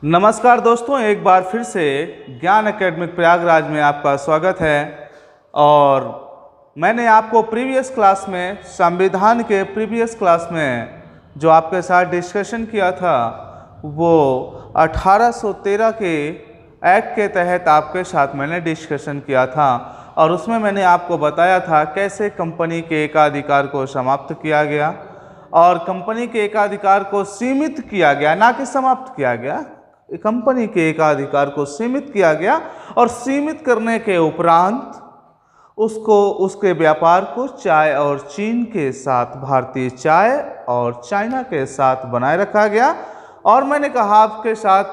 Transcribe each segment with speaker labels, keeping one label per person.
Speaker 1: नमस्कार दोस्तों, एक बार फिर से ज्ञान एकेडमिक प्रयागराज में आपका स्वागत है। और मैंने आपको प्रीवियस क्लास में संविधान के प्रीवियस क्लास में जो आपके साथ डिस्कशन किया था वो 1813 के एक्ट के तहत आपके साथ मैंने डिस्कशन किया था। और उसमें मैंने आपको बताया था कैसे कंपनी के एकाधिकार को समाप्त किया गया और कंपनी के एकाधिकार को सीमित किया गया, ना कि समाप्त किया गया। कंपनी के एकाधिकार को सीमित किया गया और सीमित करने के उपरांत उसके व्यापार को चाय और चीन के साथ, भारतीय चाय और चाइना के साथ बनाए रखा गया। और मैंने कहा आपके साथ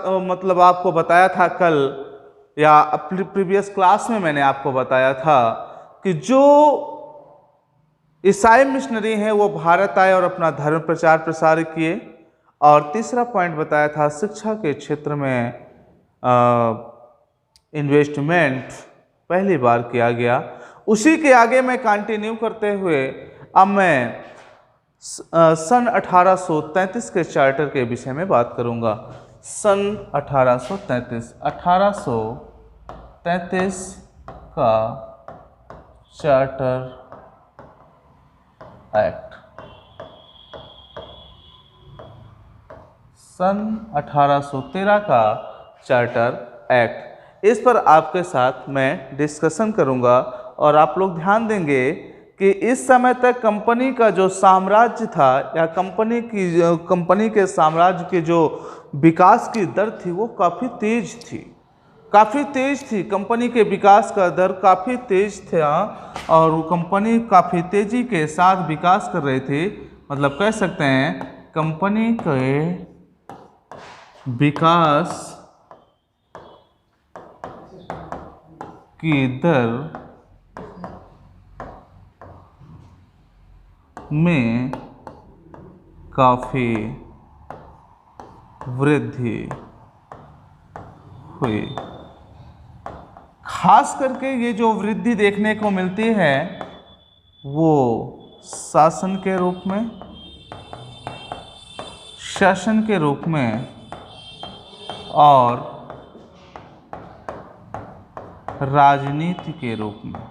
Speaker 1: आपको बताया था कल या प्रीवियस क्लास में मैंने आपको बताया था कि जो ईसाई मिशनरी हैं वो भारत आए और अपना धर्म प्रचार प्रसार किए। और तीसरा पॉइंट बताया था शिक्षा के क्षेत्र में इन्वेस्टमेंट पहली बार किया गया। उसी के आगे मैं कंटिन्यू करते हुए अब मैं सन 1833 के चार्टर के विषय में बात करूंगा। सन 1833 का चार्टर एक्ट। सन 1813 का चार्टर एक्ट, इस पर आपके साथ मैं डिस्कशन करूंगा। और आप लोग ध्यान देंगे कि इस समय तक कंपनी का जो साम्राज्य था या कंपनी के साम्राज्य के जो विकास की दर थी वो काफ़ी तेज थी। कंपनी के विकास का दर काफ़ी तेज था और वो कंपनी काफ़ी तेज़ी के साथ विकास कर रही थी। मतलब कह सकते हैं कंपनी के विकास की दर में काफ़ी वृद्धि हुई। खास करके ये जो वृद्धि देखने को मिलती है वो शासन के रूप में और राजनीति के रूप में।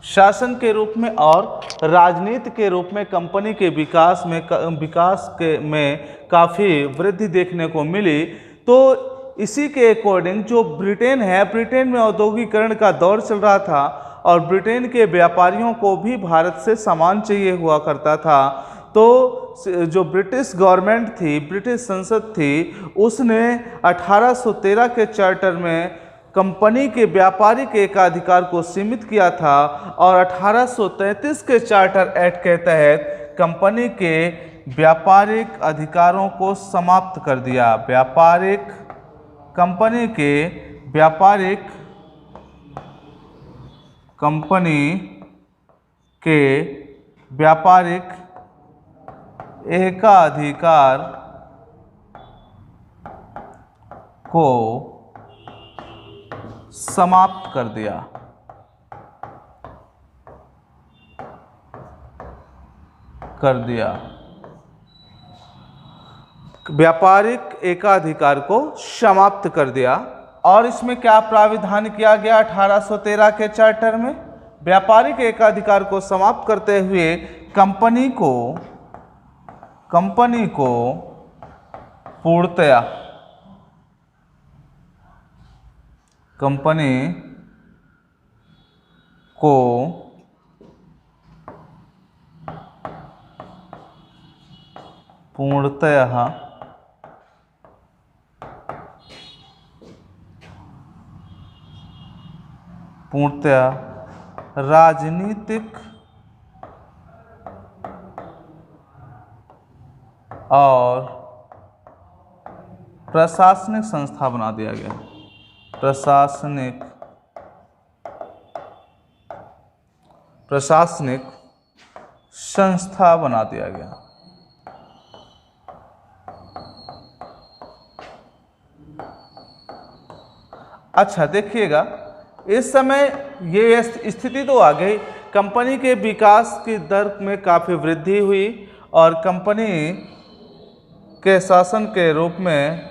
Speaker 1: शासन के रूप में और राजनीति के रूप में कंपनी के विकास में काफ़ी वृद्धि देखने को मिली। तो इसी के अकॉर्डिंग जो ब्रिटेन है, ब्रिटेन में औद्योगिकरण का दौर चल रहा था और ब्रिटेन के व्यापारियों को भी भारत से सामान चाहिए हुआ करता था। तो जो ब्रिटिश गवर्नमेंट थी, ब्रिटिश संसद थी, उसने 1813 के चार्टर में कंपनी के व्यापारिक एकाधिकार को सीमित किया था और 1833 के चार्टर एक्ट के तहत कंपनी के व्यापारिक अधिकारों को समाप्त कर दिया। कंपनी के व्यापारिक एकाधिकार को समाप्त कर दिया। व्यापारिक एकाधिकार को समाप्त कर दिया। और इसमें क्या प्राविधान किया गया 1813 के चार्टर में? व्यापारिक एकाधिकार को समाप्त करते हुए कंपनी को पूर्णतः राजनीतिक और प्रशासनिक संस्था बना दिया गया। प्रशासनिक संस्था बना दिया गया। अच्छा देखिएगा, इस समय ये स्थिति तो आ गई, कंपनी के विकास की दर में काफ़ी वृद्धि हुई और कंपनी के शासन के रूप में,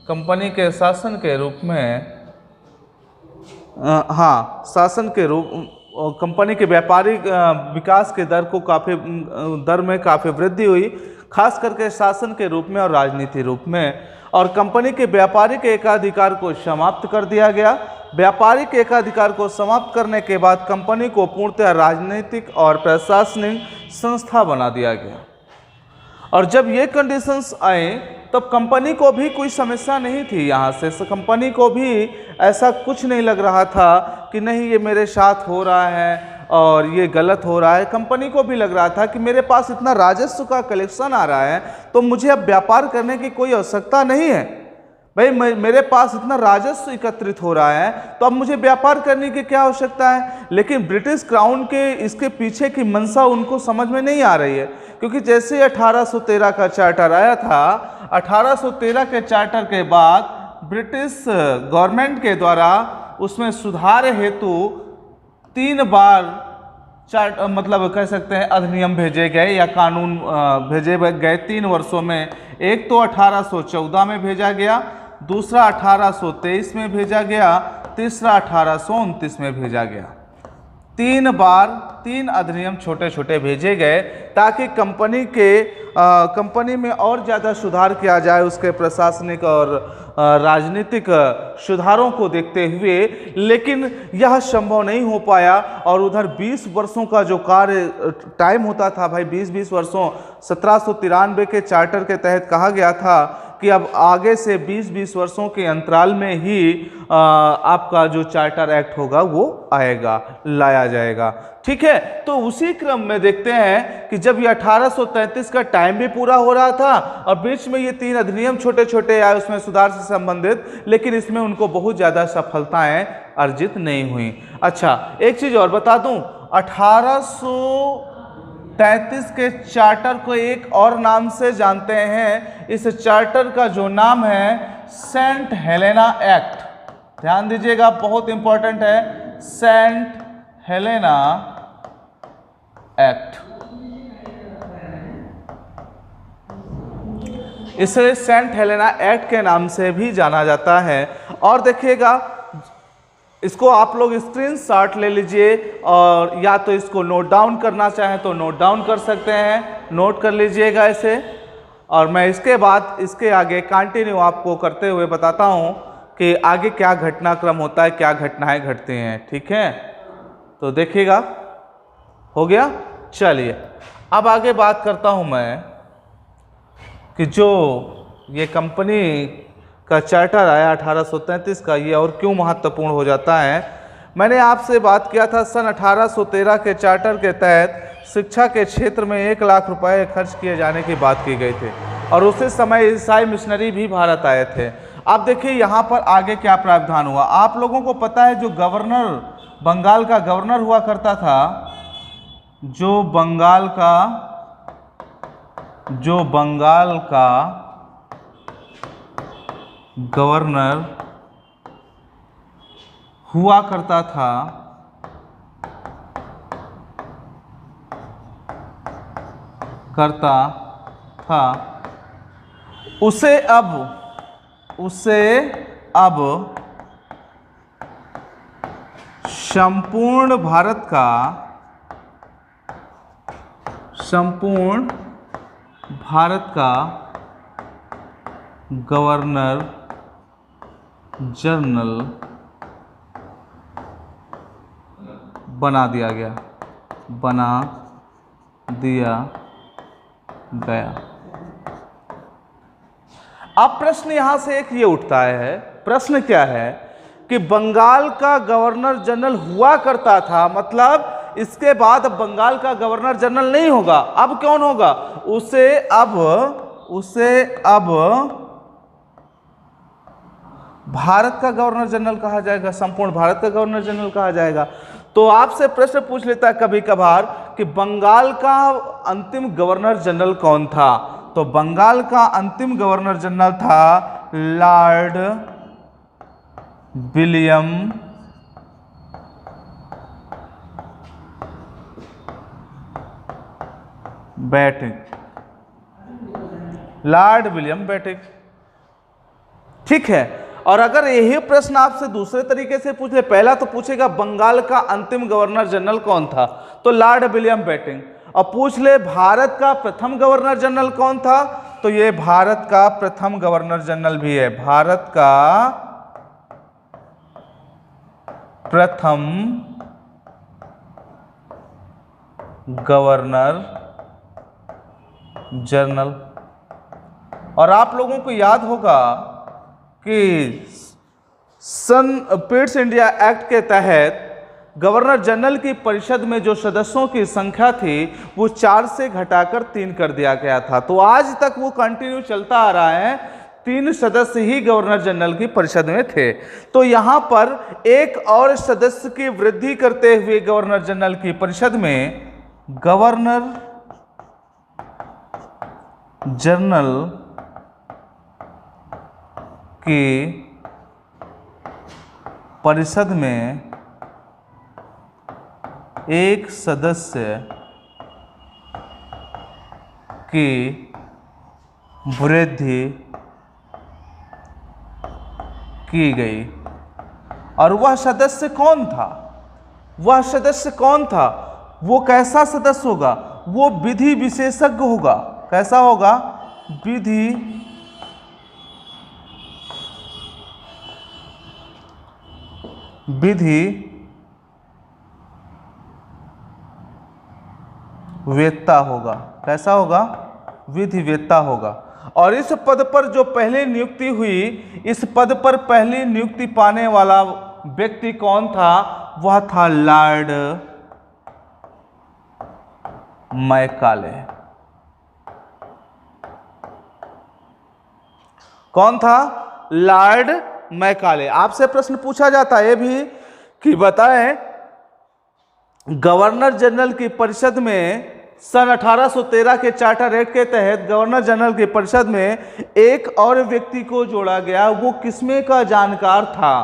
Speaker 1: कंपनी के शासन के रूप में, हाँ, शासन के रूप, कंपनी के व्यापारिक विकास के दर में काफ़ी वृद्धि हुई, खास करके शासन के रूप में और राजनीति रूप में। और कंपनी के व्यापारिक एकाधिकार को समाप्त कर दिया गया। व्यापारिक एकाधिकार को समाप्त करने के बाद कंपनी को पूर्णतः राजनीतिक और प्रशासनिक संस्था बना दिया गया। और जब ये कंडीशंस आए तब कंपनी को भी कोई समस्या नहीं थी। यहाँ से कंपनी को भी ऐसा कुछ नहीं लग रहा था कि नहीं ये मेरे साथ हो रहा है और ये गलत हो रहा है। कंपनी को भी लग रहा था कि मेरे पास इतना राजस्व का कलेक्शन आ रहा है तो मुझे अब व्यापार करने की कोई आवश्यकता नहीं है। भाई मेरे पास इतना राजस्व एकत्रित हो रहा है तो अब मुझे व्यापार करने की क्या आवश्यकता है। लेकिन ब्रिटिश क्राउन के इसके पीछे की मंशा उनको समझ में नहीं आ रही है, क्योंकि जैसे 1813 का चार्टर आया था, 1813 के चार्टर के बाद ब्रिटिश गवर्नमेंट के द्वारा उसमें सुधार हेतु 3 बार मतलब कह सकते हैं अधिनियम भेजे गए या कानून भेजे गए 3 वर्षों में। एक तो 1814 में भेजा गया, दूसरा 1823 में भेजा गया, तीसरा 1829 में भेजा गया। 3 बार 3 अधिनियम छोटे छोटे भेजे गए ताकि कंपनी में और ज़्यादा सुधार किया जाए, उसके प्रशासनिक और राजनीतिक सुधारों को देखते हुए। लेकिन यह संभव नहीं हो पाया और उधर 20 वर्षों का जो कार्य टाइम होता था, भाई 20-20 वर्षों, 1793 के चार्टर के तहत कहा गया था कि अब आगे से 20-20 वर्षों के अंतराल में ही आपका जो चार्टर एक्ट होगा वो लाया जाएगा। ठीक है, तो उसी क्रम में देखते हैं कि जब ये 1833 का टाइम भी पूरा हो रहा था और बीच में ये 3 अधिनियम छोटे छोटे आए उसमें सुधार से संबंधित, लेकिन इसमें उनको बहुत ज़्यादा सफलताएं अर्जित नहीं हुई। अच्छा, एक चीज़ और बता दूं, 1833 के चार्टर को एक और नाम से जानते हैं। इस चार्टर का जो नाम है सेंट हेलेना एक्ट, ध्यान दीजिएगा, बहुत इंपॉर्टेंट है, सेंट हेलेना एक्ट। इसे सेंट हेलेना एक्ट के नाम से भी जाना जाता है। और देखिएगा, इसको आप लोग स्क्रीनशॉट ले लीजिए और या तो इसको नोट डाउन करना चाहें तो नोट डाउन कर सकते हैं, नोट कर लीजिएगा इसे। और मैं इसके बाद इसके आगे कंटिन्यू आपको करते हुए बताता हूं कि आगे क्या घटनाक्रम होता है, क्या घटनाएं घटती हैं। ठीक है, तो देखिएगा, हो गया। चलिए अब आगे बात करता हूं मैं कि जो ये कंपनी का चार्टर आया 1833 का, ये और क्यों महत्वपूर्ण हो जाता है। मैंने आपसे बात किया था सन 1813 के चार्टर के तहत शिक्षा के क्षेत्र में 1 लाख रुपए खर्च किए जाने की बात की गई थी और उसी समय ईसाई मिशनरी भी भारत आए थे। अब देखिए यहाँ पर आगे क्या प्रावधान हुआ। आप लोगों को पता है जो गवर्नर, बंगाल का गवर्नर हुआ करता था, जो बंगाल का गवर्नर हुआ करता था, उसे अब संपूर्ण भारत का गवर्नर जनरल बना दिया गया। अब प्रश्न यहां से एक ये उठता है, प्रश्न क्या है कि बंगाल का गवर्नर जनरल हुआ करता था, मतलब इसके बाद अब बंगाल का गवर्नर जनरल नहीं होगा। अब कौन होगा? उसे अब भारत का गवर्नर जनरल कहा जाएगा, संपूर्ण भारत का गवर्नर जनरल कहा जाएगा। तो आपसे प्रश्न पूछ लेता है कभी कभार कि बंगाल का अंतिम गवर्नर जनरल कौन था। तो बंगाल का अंतिम गवर्नर जनरल था Lord William Bentinck. Lord William Bentinck. ठीक है, और अगर यही प्रश्न आपसे दूसरे तरीके से पूछ ले, पहला तो पूछेगा बंगाल का अंतिम गवर्नर जनरल कौन था, तो लॉर्ड विलियम बेंटिंक। और पूछ ले भारत का प्रथम गवर्नर जनरल कौन था, तो ये भारत का प्रथम गवर्नर जनरल भी है, भारत का प्रथम गवर्नर जनरल। और आप लोगों को याद होगा कि सन पिट्स इंडिया एक्ट के तहत गवर्नर जनरल की परिषद में जो सदस्यों की संख्या थी वो 4 से घटाकर 3 कर दिया गया था। तो आज तक वो कंटिन्यू चलता आ रहा है, 3 सदस्य ही गवर्नर जनरल की परिषद में थे। तो यहां पर एक और सदस्य की वृद्धि करते हुए गवर्नर जनरल की परिषद में गवर्नर जनरल की परिषद में एक सदस्य की वृद्धि की गई। और वह सदस्य कौन था, वह सदस्य कौन था, वो कैसा सदस्य होगा, वो विधि विशेषज्ञ होगा। कैसा होगा, विधि वेत्ता होगा। कैसा होगा, विधि वेत्ता होगा। और इस पद पर जो पहले नियुक्ति हुई, इस पद पर पहली नियुक्ति पाने वाला व्यक्ति कौन था, वह था लॉर्ड मैकाले। कौन था, लॉर्ड मैकाले। आपसे प्रश्न पूछा जाता है ये भी कि बताएं गवर्नर जनरल की परिषद में सन 1813 के चार्टर एक्ट के तहत गवर्नर जनरल की परिषद में एक और व्यक्ति को जोड़ा गया, वो किसमें का जानकार था,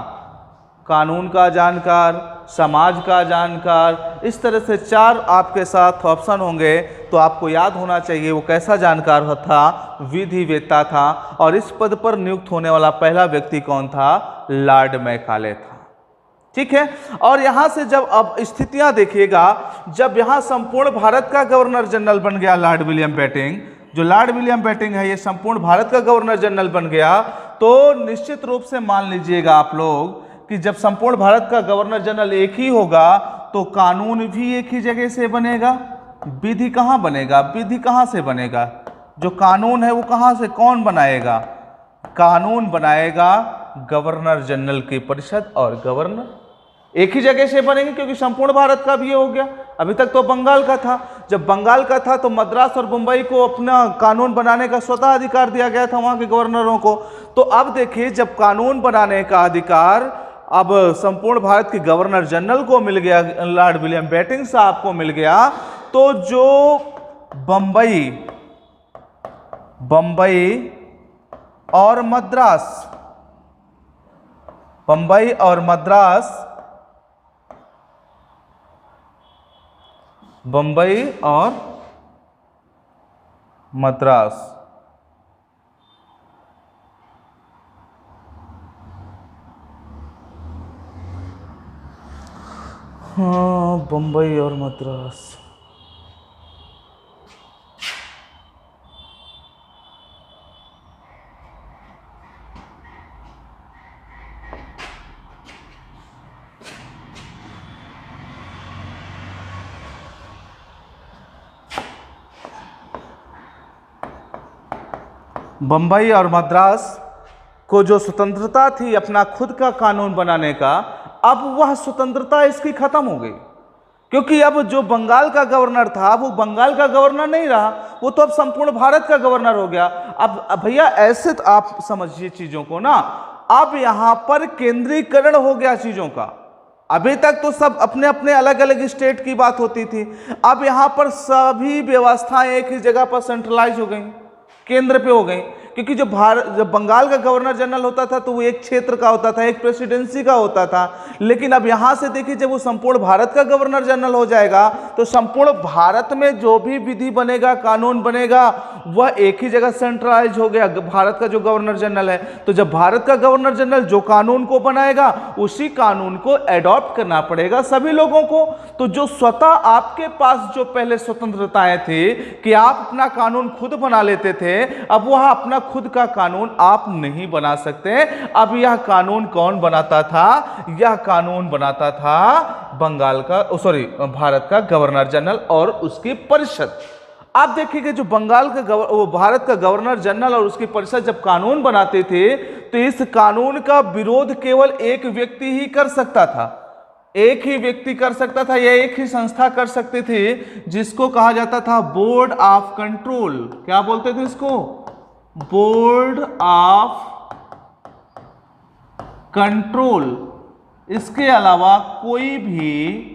Speaker 1: कानून का जानकार, समाज का जानकार। इस तरह से 4 आपके साथ ऑप्शन होंगे, तो आपको याद होना चाहिए वो कैसा जानकार था, विधि वेत्ता था। और इस पद पर नियुक्त होने वाला पहला व्यक्ति कौन था, लॉर्ड मैकाले था। ठीक है, और यहां से जब अब स्थितियां देखिएगा, जब यहां संपूर्ण भारत का गवर्नर जनरल बन गया लॉर्ड विलियम बेंटिंक, जो लॉर्ड विलियम बेंटिंक है ये संपूर्ण भारत का गवर्नर जनरल बन गया, तो निश्चित रूप से मान लीजिएगा आप लोग कि जब संपूर्ण भारत का गवर्नर जनरल एक ही होगा तो कानून भी एक ही जगह से बनेगा। विधि कहाँ बनेगा, विधि कहाँ से बनेगा, जो कानून है वो कहाँ से, कौन बनाएगा, कानून बनाएगा गवर्नर जनरल की परिषद, और गवर्नर एक ही जगह से बनेंगे क्योंकि संपूर्ण भारत का भी हो गया। अभी तक तो बंगाल का था, जब बंगाल का था तो मद्रास और मुंबई को अपना कानून बनाने का स्वतः अधिकार दिया गया था वहां के गवर्नरों को। तो अब देखिए जब कानून बनाने का अधिकार अब संपूर्ण भारत के गवर्नर जनरल को मिल गया, लॉर्ड विलियम बेंटिंक साहब को मिल गया, तो जो बंबई और मद्रास, बंबई और मद्रास, बंबई और मद्रास हाँ, बंबई और मद्रास, बंबई और मद्रास को जो स्वतंत्रता थी अपना खुद का कानून बनाने का, अब वह स्वतंत्रता इसकी खत्म हो गई, क्योंकि अब जो बंगाल का गवर्नर था वो बंगाल का गवर्नर नहीं रहा, वो तो अब संपूर्ण भारत का गवर्नर हो गया। अब भैया ऐसे तो आप समझिए चीजों को ना, अब यहां पर केंद्रीकरण हो गया चीजों का। अभी तक तो सब अपने अपने अलग अलग स्टेट की बात होती थी, अब यहां पर सभी व्यवस्थाएं एक ही जगह पर सेंट्रलाइज हो गई, केंद्र पे हो गई। क्योंकि जब बंगाल का गवर्नर जनरल होता था तो वो एक क्षेत्र का होता था, एक प्रेसिडेंसी का होता था, लेकिन अब यहां से देखिए, जब वो संपूर्ण भारत का गवर्नर जनरल हो जाएगा तो संपूर्ण भारत में जो भी विधि बनेगा, कानून बनेगा, वह एक ही जगह सेंट्रलाइज हो गया, भारत का जो गवर्नर जनरल है। तो जब भारत का गवर्नर जनरल जो कानून को बनाएगा, उसी कानून को एडॉप्ट करना पड़ेगा सभी लोगों को। तो जो स्वतः आपके पास जो पहले स्वतंत्रताएं थी कि आप अपना कानून खुद बना लेते थे, अब वह अपना खुद का कानून आप नहीं बना सकते। अब यह कानून कौन बनाता था? यह कानून बनाता था बंगाल का, भारत का गवर्नर जनरल और उसकी परिषद। आप देखिए जो बंगाल का भारत का गवर्नर जनरल और उसकी परिषद जब कानून बनाते थे, तो इस कानून का विरोध केवल एक व्यक्ति ही कर सकता था। एक ही व्यक्ति कर सकता था, या एक ही संस्था कर सकती थी, जिसको कहा जाता था बोर्ड ऑफ कंट्रोल। क्या बोलते थे इसको? Board of control. इसके अलावा कोई भी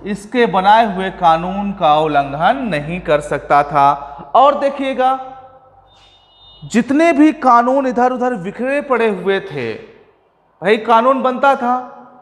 Speaker 1: इसके बनाए हुए कानून का उल्लंघन नहीं कर सकता था। और देखिएगा, जितने भी कानून इधर उधर बिखरे पड़े हुए थे, भाई कानून बनता था,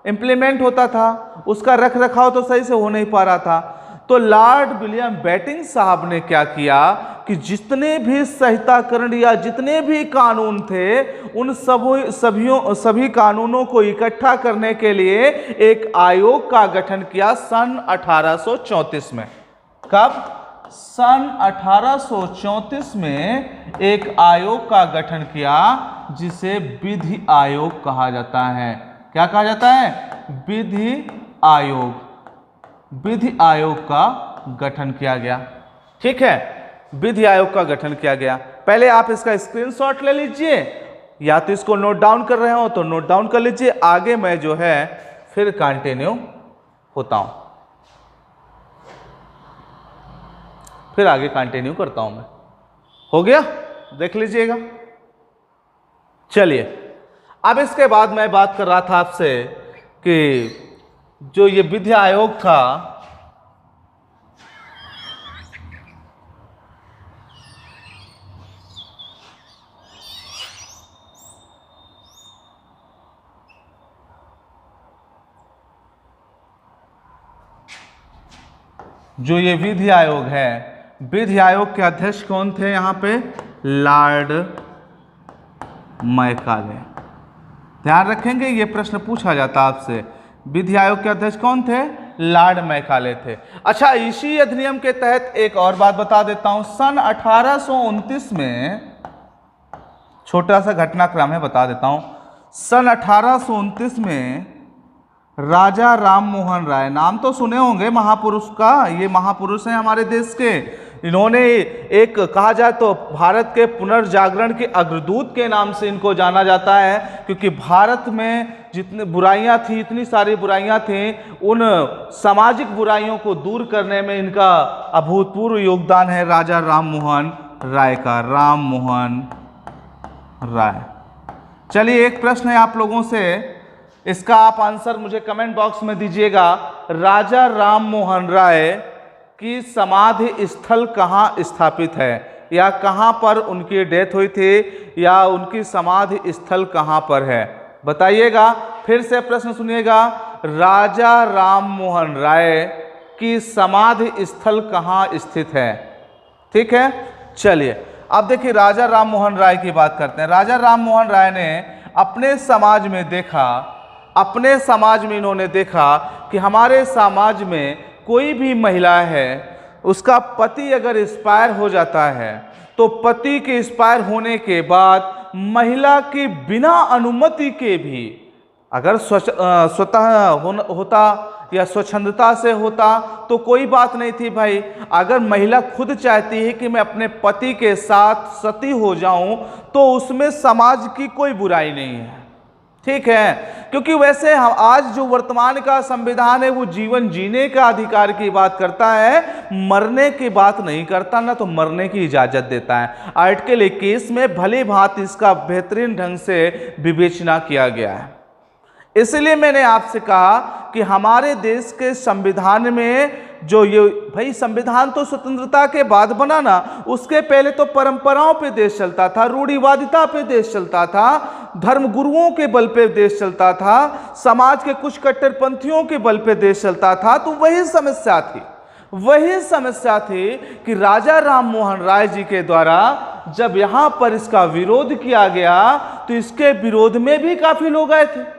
Speaker 1: इंप्लीमेंट होता था, उसका रख रखाव तो सही से हो नहीं पा रहा था। तो लॉर्ड विलियम बेंटिंक साहब ने क्या किया कि जितने भी संहिताकरण या जितने भी कानून थे, उन सभी कानूनों को इकट्ठा करने के लिए एक आयोग का गठन किया सन 1834 में। कब? सन 1834 में एक आयोग का गठन किया, जिसे विधि आयोग कहा जाता है। क्या कहा जाता है? विधि आयोग। विधि आयोग का गठन किया गया। ठीक है, विधि आयोग का गठन किया गया। पहले आप इसका स्क्रीनशॉट ले लीजिए, या तो इसको नोट डाउन कर रहे हो तो नोट डाउन कर लीजिए। आगे मैं जो है फिर कंटिन्यू होता हूं, फिर आगे कंटिन्यू करता हूं मैं। हो गया? देख लीजिएगा। चलिए, अब इसके बाद मैं बात कर रहा था आपसे कि जो ये विधि आयोग था, जो ये विधि आयोग है, विधि आयोग के अध्यक्ष कौन थे? यहां पे लॉर्ड मैकाले। ध्यान रखेंगे, ये प्रश्न पूछा जाता आपसे। विधि आयोग के अध्यक्ष कौन थे? लॉर्ड मैकाले थे। अच्छा, इसी अधिनियम के तहत एक और बात बता देता हूं। सन 1829 में, छोटा सा घटनाक्रम है, बता देता हूं। सन 1829 में राजा राम मोहन राय, नाम तो सुने होंगे महापुरुष का, ये महापुरुष हैं हमारे देश के। इन्होंने एक, कहा जाए तो भारत के पुनर्जागरण के अग्रदूत के नाम से इनको जाना जाता है, क्योंकि भारत में जितनी बुराइयां थी, इतनी सारी बुराइयां थी, उन सामाजिक बुराइयों को दूर करने में इनका अभूतपूर्व योगदान है राजा राम मोहन राय का। राम मोहन राय। चलिए, एक प्रश्न है आप लोगों से, इसका आप आंसर मुझे कमेंट बॉक्स में दीजिएगा। राजा राम मोहन राय की समाधि स्थल कहाँ स्थापित है, या कहाँ पर उनकी डेथ हुई थी, या उनकी समाधि स्थल कहाँ पर है? बताइएगा। फिर से प्रश्न सुनिएगा, राजा राम मोहन राय की समाधि स्थल कहाँ स्थित है? ठीक है, चलिए अब देखिए, राजा राम मोहन राय की बात करते हैं। राजा राम मोहन राय ने अपने समाज में देखा, अपने समाज में इन्होंने देखा कि हमारे समाज में कोई भी महिला है, उसका पति अगर एक्सपायर हो जाता है, तो पति के एक्सपायर होने के बाद महिला की बिना अनुमति के भी, अगर स्वतः होता या स्वच्छंदता से होता तो कोई बात नहीं थी भाई। अगर महिला खुद चाहती है कि मैं अपने पति के साथ सती हो जाऊं, तो उसमें समाज की कोई बुराई नहीं है। ठीक है, क्योंकि वैसे हम आज जो वर्तमान का संविधान है, वो जीवन जीने का अधिकार की बात करता है, मरने की बात नहीं करता, ना तो मरने की इजाजत देता है। आर्टिकल 21 में भली भांति इसका बेहतरीन ढंग से विवेचना किया गया है। इसलिए मैंने आपसे कहा कि हमारे देश के संविधान में जो ये भाई संविधान तो स्वतंत्रता के बाद बना ना, उसके पहले तो परंपराओं पे देश चलता था, रूढ़िवादिता पे देश चलता था, धर्म गुरुओं के बल पे देश चलता था, समाज के कुछ कट्टरपंथियों के बल पे देश चलता था। तो वही समस्या थी कि राजा राम मोहन राय जी के द्वारा जब यहां पर इसका विरोध किया गया तो इसके विरोध में भी काफी लोग आए थे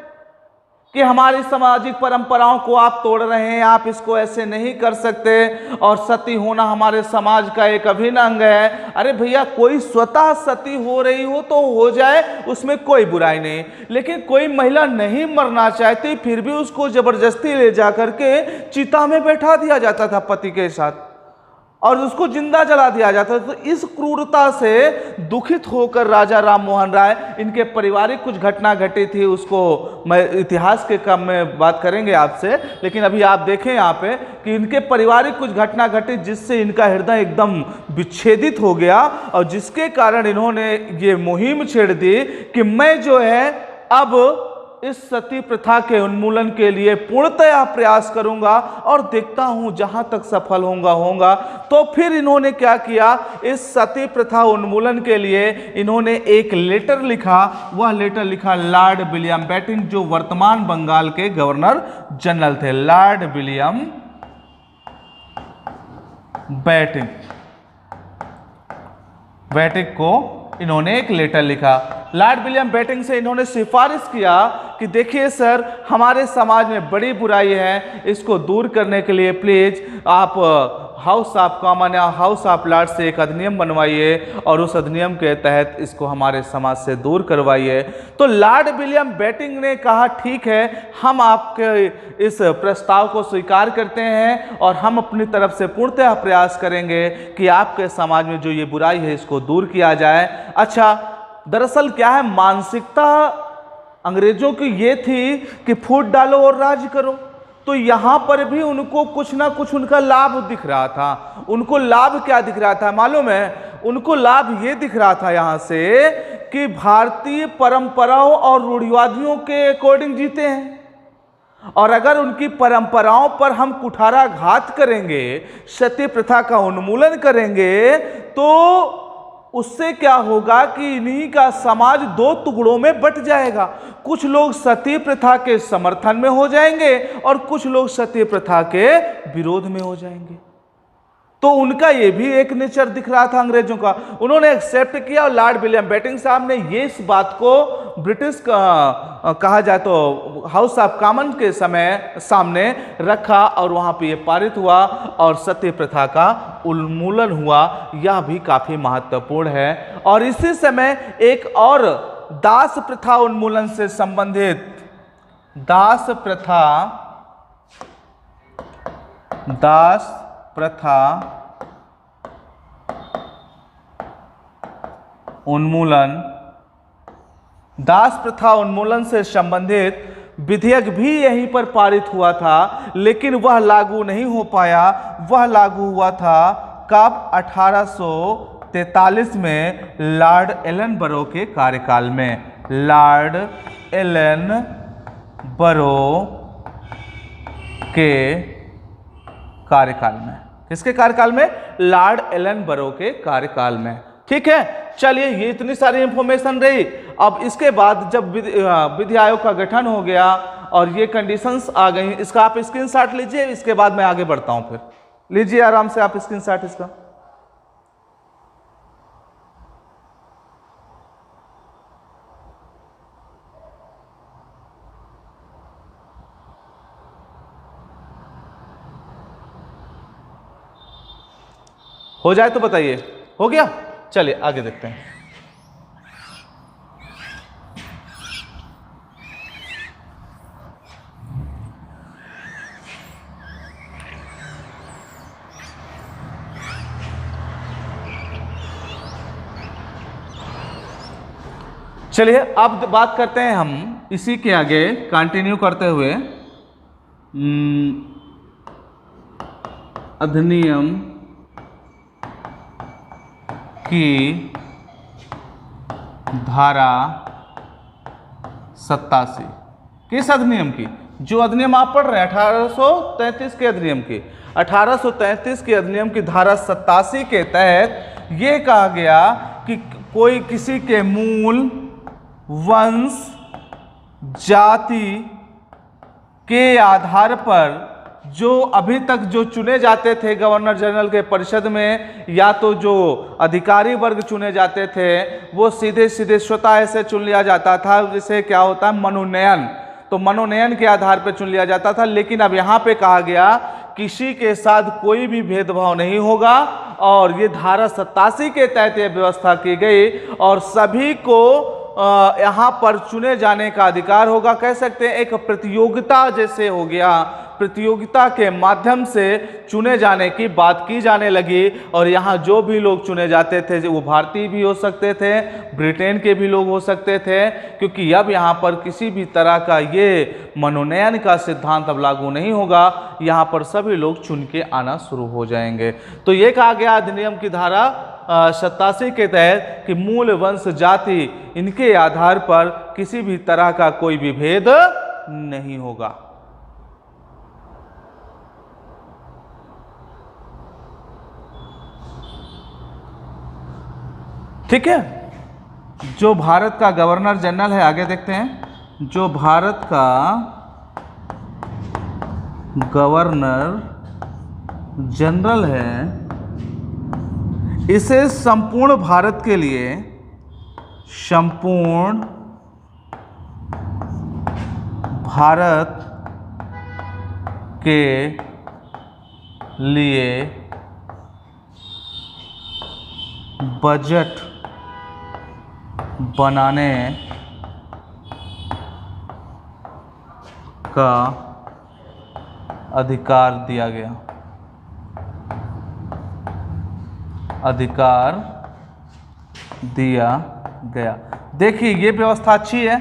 Speaker 1: कि हमारी सामाजिक परंपराओं को आप तोड़ रहे हैं, आप इसको ऐसे नहीं कर सकते, और सती होना हमारे समाज का एक अभिन्न अंग है। अरे भैया, कोई स्वतः सती हो रही हो तो हो जाए, उसमें कोई बुराई नहीं, लेकिन कोई महिला नहीं मरना चाहती फिर भी उसको जबरदस्ती ले जा करके चिता में बैठा दिया जाता था पति के साथ, और उसको जिंदा जला दिया जाता था। तो इस क्रूरता से दुखित होकर राजा राम मोहन राय, इनके पारिवारिक कुछ घटना घटी थी, उसको मैं इतिहास के क्रम में बात करेंगे आपसे, लेकिन अभी आप देखें यहाँ पे कि इनके पारिवारिक कुछ घटना घटी जिससे इनका हृदय एकदम विच्छेदित हो गया, और जिसके कारण इन्होंने ये मुहिम छेड़ दी कि मैं जो है अब इस सती प्रथा के उन्मूलन के लिए पूर्णतया प्रयास करूंगा और देखता हूं जहां तक सफल होगा। तो फिर इन्होंने क्या किया, इस सती प्रथा उन्मूलन के लिए इन्होंने एक लेटर लिखा। वह लेटर लिखा लॉर्ड विलियम बेटिंक, जो वर्तमान बंगाल के गवर्नर जनरल थे। लॉर्ड विलियम बेटिंक को इन्होंने एक लेटर लिखा। लॉर्ड विलियम बेटिंक से इन्होंने सिफारिश किया कि देखिए सर, हमारे समाज में बड़ी बुराई है, इसको दूर करने के लिए प्लीज आप हाउस ऑफ कॉमन या हाउस ऑफ लॉर्ड्स से एक अधिनियम बनवाइए और उस अधिनियम के तहत इसको हमारे समाज से दूर करवाइए। तो लॉर्ड विलियम बेटिंक ने कहा ठीक है, हम आपके इस प्रस्ताव को स्वीकार करते हैं और हम अपनी तरफ से पूर्णतः प्रयास करेंगे कि आपके समाज में जो ये बुराई है इसको दूर किया जाए। अच्छा, दरअसल क्या है, मानसिकता अंग्रेजों की ये थी कि फूट डालो और राज करो। तो यहां पर भी उनको कुछ ना कुछ उनका लाभ दिख रहा था। उनको लाभ क्या दिख रहा था मालूम है? उनको लाभ ये दिख रहा था यहां से कि भारतीय परंपराओं और रूढ़िवादियों के अकॉर्डिंग जीते हैं, और अगर उनकी परंपराओं पर हम कुठाराघात करेंगे, सती प्रथा का उन्मूलन करेंगे, तो उससे क्या होगा कि इन्हीं का समाज दो टुकड़ों में बट जाएगा। कुछ लोग सती प्रथा के समर्थन में हो जाएंगे और कुछ लोग सती प्रथा के विरोध में हो जाएंगे। तो उनका ये भी एक नेचर दिख रहा था अंग्रेजों का। उन्होंने एक्सेप्ट किया और लॉर्ड विलियम बेटिंक साहब ने ये इस बात को ब्रिटिश कहा जाए तो हाउस ऑफ कॉमन के सामने रखा और वहां पे ये पारित हुआ और सती प्रथा का उन्मूलन हुआ। यह भी काफी महत्वपूर्ण है। और इसी समय एक और दास प्रथा उन्मूलन से संबंधित दास प्रथा उन्मूलन से संबंधित विधेयक भी यहीं पर पारित हुआ था, लेकिन वह लागू नहीं हो पाया। वह लागू हुआ था कब? 1843 में लॉर्ड एलनबरो के कार्यकाल में। लॉर्ड एलनबरो के कार्यकाल में। किसके कार्यकाल में? लॉर्ड एलनबरो के कार्यकाल में। ठीक है, चलिए, ये इतनी सारी इंफॉर्मेशन रही। अब इसके बाद जब विधि आयोग का गठन हो गया और ये कंडीशंस आ गई, इसका आप स्क्रीनशॉट लीजिए, इसके बाद मैं आगे बढ़ता हूं। फिर लीजिए आराम से आप स्क्रीनशॉट इसका। हो जाए तो बताइए। हो गया? चलिए आगे देखते हैं। चलिए अब बात करते हैं हम इसी के आगे कंटिन्यू करते हुए अधिनियम की धारा 87। किस अधिनियम की? जो अधिनियम आप पढ़ रहे हैं 1833 के अधिनियम की, 1833 के अधिनियम की धारा 87 के तहत ये कहा गया कि कोई किसी के मूल, वंश, जाति के आधार पर जो अभी तक जो चुने जाते थे गवर्नर जनरल के परिषद में, या तो जो अधिकारी वर्ग चुने जाते थे वो सीधे सीधे स्वतः से चुन लिया जाता था, जिसे क्या होता है मनोनयन, तो मनोनयन के आधार पर चुन लिया जाता था। लेकिन अब यहाँ पे कहा गया किसी के साथ कोई भी भेदभाव नहीं होगा, और ये धारा 87 के तहत यह व्यवस्था की गई और सभी को यहाँ पर चुने जाने का अधिकार होगा। कह सकते हैं एक प्रतियोगिता जैसे हो गया, प्रतियोगिता के माध्यम से चुने जाने की बात की जाने लगी। और यहाँ जो भी लोग चुने जाते थे वो भारतीय भी हो सकते थे, ब्रिटेन के भी लोग हो सकते थे, क्योंकि अब यहाँ पर किसी भी तरह का ये मनोनयन का सिद्धांत अब लागू नहीं होगा, यहाँ पर सभी लोग चुन के आना शुरू हो जाएंगे। तो ये कहा गया अधिनियम की धारा 87 के तहत कि मूल, वंश, जाति इनके आधार पर किसी भी तरह का कोई भी भेद नहीं होगा। ठीक है, जो भारत का गवर्नर जनरल है, आगे देखते हैं, जो भारत का गवर्नर जनरल है इसे संपूर्ण भारत के लिए, संपूर्ण भारत के लिए बजट बनाने का अधिकार दिया गया, अधिकार दिया गया। देखिए ये व्यवस्था अच्छी है।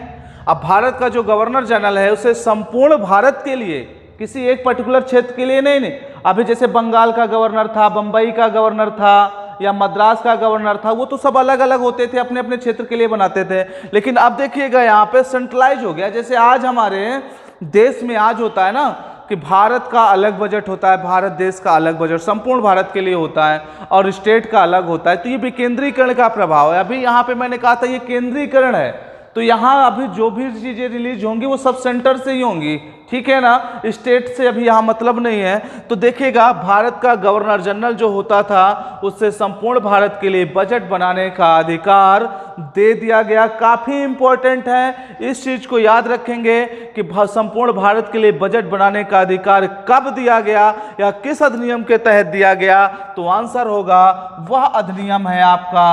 Speaker 1: अब भारत का जो गवर्नर जनरल है उसे संपूर्ण भारत के लिए, किसी एक पर्टिकुलर क्षेत्र के लिए नहीं। अभी जैसे बंगाल का गवर्नर था, बंबई का गवर्नर था, या मद्रास का गवर्नर था, वो तो सब अलग अलग होते थे, अपने अपने क्षेत्र के लिए बनाते थे। लेकिन अब देखिएगा यहाँ पे सेंट्रलाइज हो गया। जैसे आज हमारे देश में आज होता है ना कि भारत का अलग बजट होता है, भारत देश का अलग बजट संपूर्ण भारत के लिए होता है, और स्टेट का अलग होता है। तो ये विकेंद्रीकरण का प्रभाव है। अभी यहाँ पे मैंने कहा था ये केंद्रीकरण है, तो यहाँ अभी जो भी चीजें रिलीज होंगी वो सब सेंटर से ही होंगी, ठीक है ना, स्टेट से अभी यहाँ मतलब नहीं है। तो देखिएगा भारत का गवर्नर जनरल जो होता था उससे संपूर्ण भारत के लिए बजट बनाने का अधिकार दे दिया गया। काफी इंपॉर्टेंट है, इस चीज को याद रखेंगे कि संपूर्ण भारत के लिए बजट बनाने का अधिकार कब दिया गया या किस अधिनियम के तहत दिया गया। तो आंसर होगा वह अधिनियम है आपका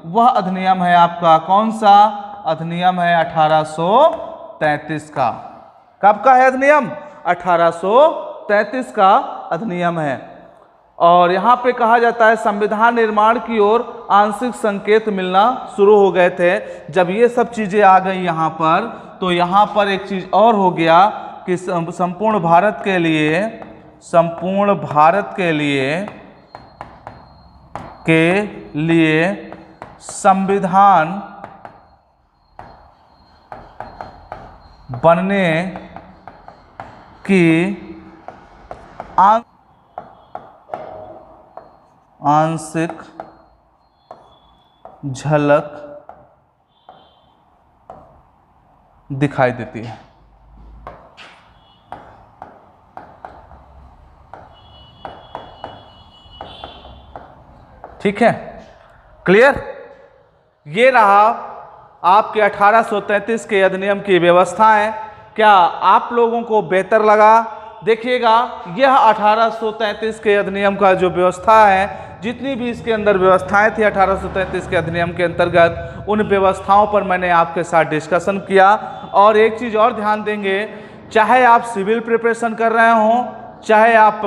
Speaker 1: वह अधिनियम है आपका कौन सा अधिनियम है 1833 का। कब का है अधिनियम? 1833 का अधिनियम है। और यहाँ पे कहा जाता है संविधान निर्माण की ओर आंशिक संकेत मिलना शुरू हो गए थे। जब ये सब चीजें आ गई यहाँ पर, तो यहाँ पर एक चीज और हो गया कि संपूर्ण भारत के लिए संविधान बनने की आंशिक झलक दिखाई देती है। ठीक है, क्लियर? ये रहा आपके 1833 के अधिनियम की व्यवस्थाएं। क्या आप लोगों को बेहतर लगा? देखिएगा यह 1833 के अधिनियम का जो व्यवस्था है, जितनी भी इसके अंदर व्यवस्थाएं थी 1833 के अधिनियम के अंतर्गत, उन व्यवस्थाओं पर मैंने आपके साथ डिस्कशन किया। और एक चीज़ और ध्यान देंगे, चाहे आप सिविल प्रिपरेशन कर रहे हों, चाहे आप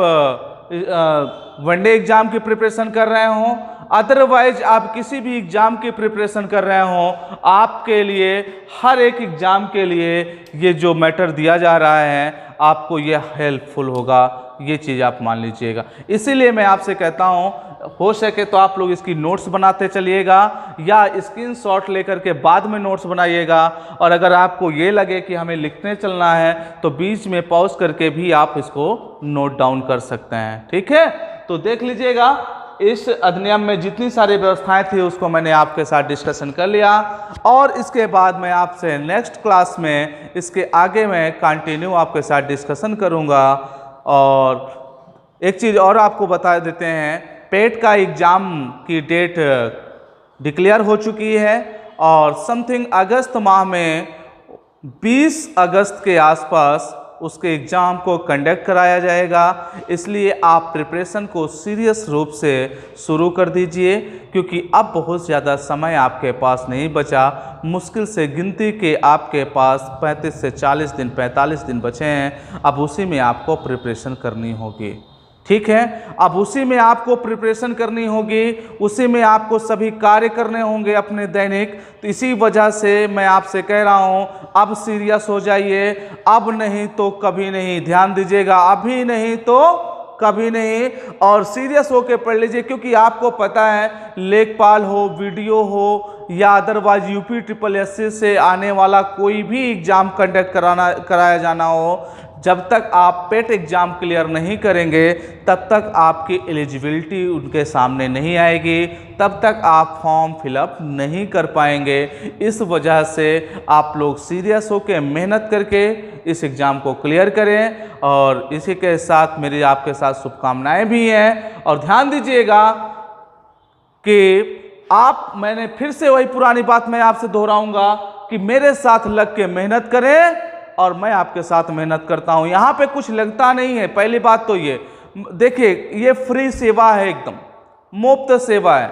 Speaker 1: वनडे एग्जाम की प्रिपरेशन कर रहे हों, अदरवाइज आप किसी भी एग्जाम की प्रिपरेशन कर रहे हों, आपके लिए हर एक एग्जाम के लिए ये जो मैटर दिया जा रहा है आपको ये हेल्पफुल होगा, ये चीज़ आप मान लीजिएगा। इसीलिए मैं आपसे कहता हूँ हो सके तो आप लोग इसकी नोट्स बनाते चलिएगा या स्क्रीनशॉट लेकर के बाद में नोट्स बनाइएगा। और अगर आपको ये लगे कि हमें लिखने चलना है तो बीच में पॉज करके भी आप इसको नोट डाउन कर सकते हैं। ठीक है, तो देख लीजिएगा इस अधिनियम में जितनी सारी व्यवस्थाएं थी उसको मैंने आपके साथ डिस्कशन कर लिया, और इसके बाद मैं आपसे नेक्स्ट क्लास में इसके आगे मैं कंटिन्यू आपके साथ डिस्कशन करूंगा। और एक चीज़ और आपको बता देते हैं, पेट का एग्ज़ाम की डेट डिक्लेयर हो चुकी है और समथिंग अगस्त माह में 20 अगस्त के आसपास उसके एग्ज़ाम को कंडक्ट कराया जाएगा। इसलिए आप प्रिपरेशन को सीरियस रूप से शुरू कर दीजिए, क्योंकि अब बहुत ज़्यादा समय आपके पास नहीं बचा। मुश्किल से गिनती के आपके पास 35 से 40 दिन 45 दिन बचे हैं। अब उसी में आपको प्रिपरेशन करनी होगी। ठीक है, अब उसी में आपको प्रिपरेशन करनी होगी, उसी में आपको सभी कार्य करने होंगे अपने दैनिक। तो इसी वजह से मैं आपसे कह रहा हूँ, अब सीरियस हो जाइए, अब नहीं तो कभी नहीं। ध्यान दीजिएगा, अभी नहीं तो कभी नहीं, और सीरियस होकर पढ़ लीजिए। क्योंकि आपको पता है लेखपाल हो, वीडियो हो या अदरवाइज यूपी SSS से आने वाला कोई भी एग्ज़ाम कंडक्ट कराया जाना हो, जब तक आप पेट एग्ज़ाम क्लियर नहीं करेंगे तब तक आपकी एलिजिबिलिटी उनके सामने नहीं आएगी, तब तक आप फॉर्म फिलअप नहीं कर पाएंगे। इस वजह से आप लोग सीरियस होकर मेहनत करके इस एग्ज़ाम को क्लियर करें, और इसी के साथ मेरी आपके साथ शुभकामनाएं भी हैं। और ध्यान दीजिएगा कि मैंने फिर से वही पुरानी बात मैं आपसे दोहराऊंगा कि मेरे साथ लग के मेहनत करें, और मैं आपके साथ मेहनत करता हूं। यहां पे कुछ लगता नहीं है। पहली बात तो ये देखिए, ये फ्री सेवा है, एकदम मुफ्त सेवा है,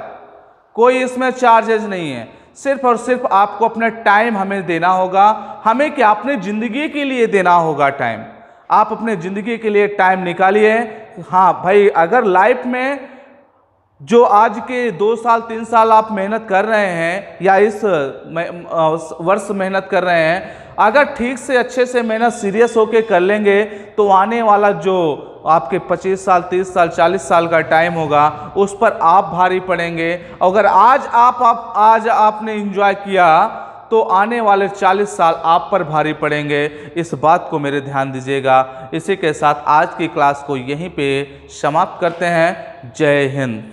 Speaker 1: कोई इसमें चार्जेज नहीं है। सिर्फ और सिर्फ आपको अपना टाइम हमें देना होगा। हमें क्या, अपने ज़िंदगी के लिए देना होगा टाइम। आप अपने ज़िंदगी के लिए टाइम निकालिए। हाँ भाई, अगर लाइफ में जो आज के 2 साल 3 साल आप मेहनत कर रहे हैं या इस वर्ष मेहनत कर रहे हैं, अगर ठीक से अच्छे से मेहनत सीरियस होके कर लेंगे तो आने वाला जो आपके 25 साल 30 साल 40 साल का टाइम होगा उस पर आप भारी पड़ेंगे। अगर आज आपने एंजॉय किया तो आने वाले 40 साल आप पर भारी पड़ेंगे। इस बात को मेरे ध्यान दीजिएगा। इसी के साथ आज की क्लास को यहीं पे समाप्त करते हैं। जय हिंद।